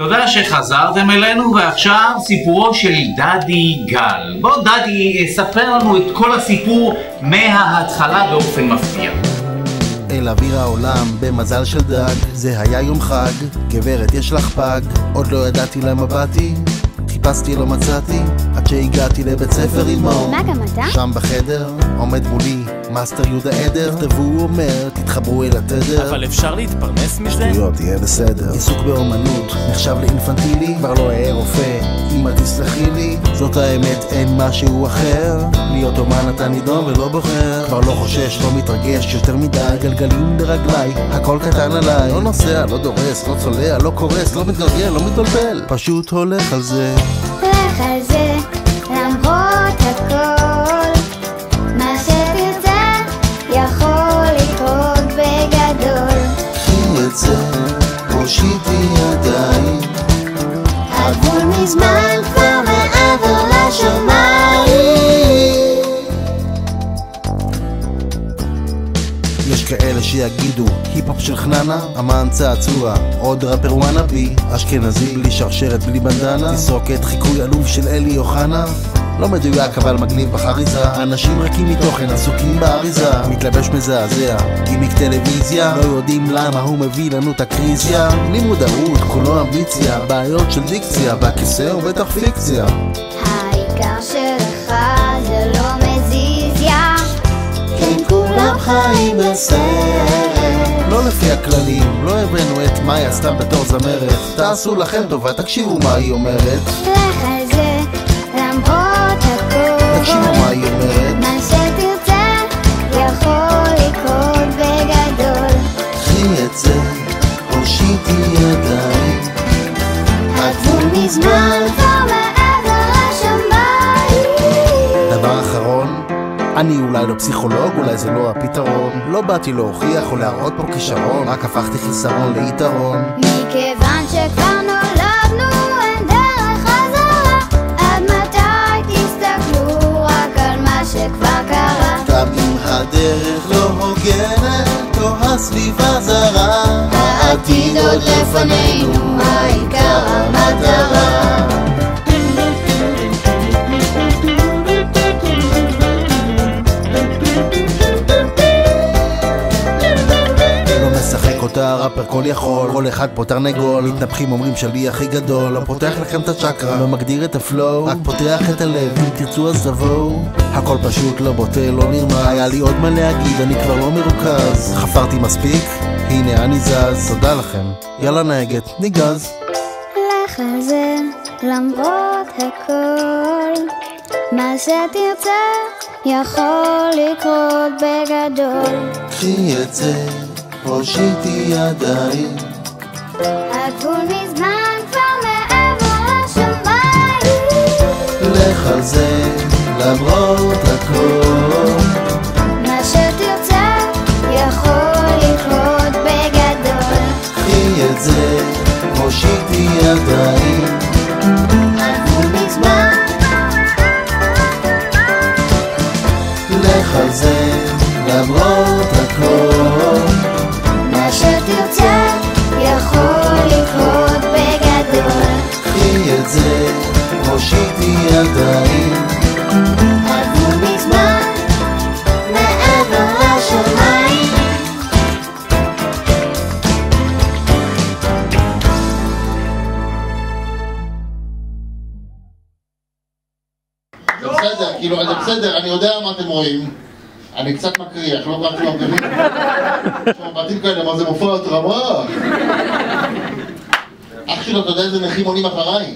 תודה שחזרתם אלינו, ועכשיו סיפורו של דדי גל. בוא דדי, ספר לנו את כל הסיפור מההתחלה באופן מפתיע. אל אוויר העולם במזל של דג, זה היה יום חג, גברת יש לך פג, עוד לא ידעתי למה באתי, חיפשתי לא מצאתי, עד שהגעתי לבית ספר עמו. מה גם אתה? שם בחדר, עומד מולי, מאסטר יהודה עדר, והוא אומר, תתחברו אל התדר. אבל אפשר להתפרנס מזה? שטויות, תהיה בסדר. עיסוק באומנות, נחשב לאינפנטילי, כבר לא אהיה רופא, אמא תסלחי לי, זאת האמת, אין משהו אחר. להיות אומן אתה נידון ולא בוחר, כבר לא חושש, לא מתרגש, יותר מדי, גלגלים לרגליי, הכל קטן עליי, לא נוסע, לא דורס, לא צולע, לא קורס, לא מתגלגל, לא מתבלבל, פשוט הולך על זה. לך על זה, למרות הכל, מה שתרצה יכול לקרות בגדול. קחי את זה, הושיטי ידיים, הגבול מזמן כבר מעבר לשמיים. יש כאלה שיגידו, היפ-הופ של חננה, אמן צעצוע, עוד ראפר וואנאבי, אשכנזי בלי שרשרת בלי בנדנה, תסרוקת חיקוי אלוף של אלי אוחנה, לא מדויק אבל מגניב בחריזה, אנשים רכים מתוכן עסוקים באריזה, מתלבש מזעזע, גימיק טלוויזיה, לא יודעים למה הוא מביא לנו את הקריזיה, בלי מודעות, כולו אמביציה, בעיות של דיקציה, והכיסא הוא בטח פיקציה. העיקר שלך זה לא מזיז יא, כן כולם חיים בסרט, לא לפי הכללים, לא הבאנו את מאיה סתם בתור זמרת, תעשו לכם טובה, תקשיבו מה היא אומרת. לך על זה, למרות הכל, תקשיבו מה היא אומרת. מה שתרצה יכול לקרות בגדול. קחי את זה, הושיטי ידיים, הגבול מזמן כבר מעבר לשמיים. דבר אחרון, אני אולי לא פסיכולוג, אולי זה לא הפתרון, לא באתי להוכיח או להראות פה כישרון, רק הפכתי חיסרון ליתרון. מכיוון שכבר נולדנו אין דרך חזרה, עד מתי תסתכלו רק על מה שכבר קרה. גם אם הדרך לא הוגנת או הסביבה זרה, העתיד עוד לפנינו, העיקר המטרה. אותה ראפר כל יכול, כל אחד פה תרנגול, מתנפחים אומרים שלי הכי גדול, לא פותח לכם את הצ'קרה, לא מגדיר את הפלואו, רק פותח את הלב, אם תרצו אז תבואו. הכל פשוט לא בוטה, לא נרמז, היה לי עוד מה להגיד, אני כבר לא מרוכז, חפרתי מספיק, הנה אני זז, תודה לכם, יאללה נהגת, ניגז. לך על זה, למרות הכל, מה שתרצה יכול לקרות בגדול. קחי את זה, הושיטי ידיים, הגבול מזמן כבר מעבר לשמיים. לך על זה, למרות הכל, מה שתרצה יכול לקרות בגדול. קחי את זה, הושיטי ידיים, הגבול מזמן, לך על זה, למרות הכל, מה שתרצה יכול לקרות בגדול. קחי את זה, הושיטי ידיים, הגבול מזמן מעבר לשמיים. זה בסדר, כאילו, זה בסדר, אני יודע מה אתם רואים. אני קצת מקריח, לא באתי למגנים. שמבטים כאלה, מה זה מופע התרמה? אח שלו, אתה יודע איזה נכים עונים אחריי?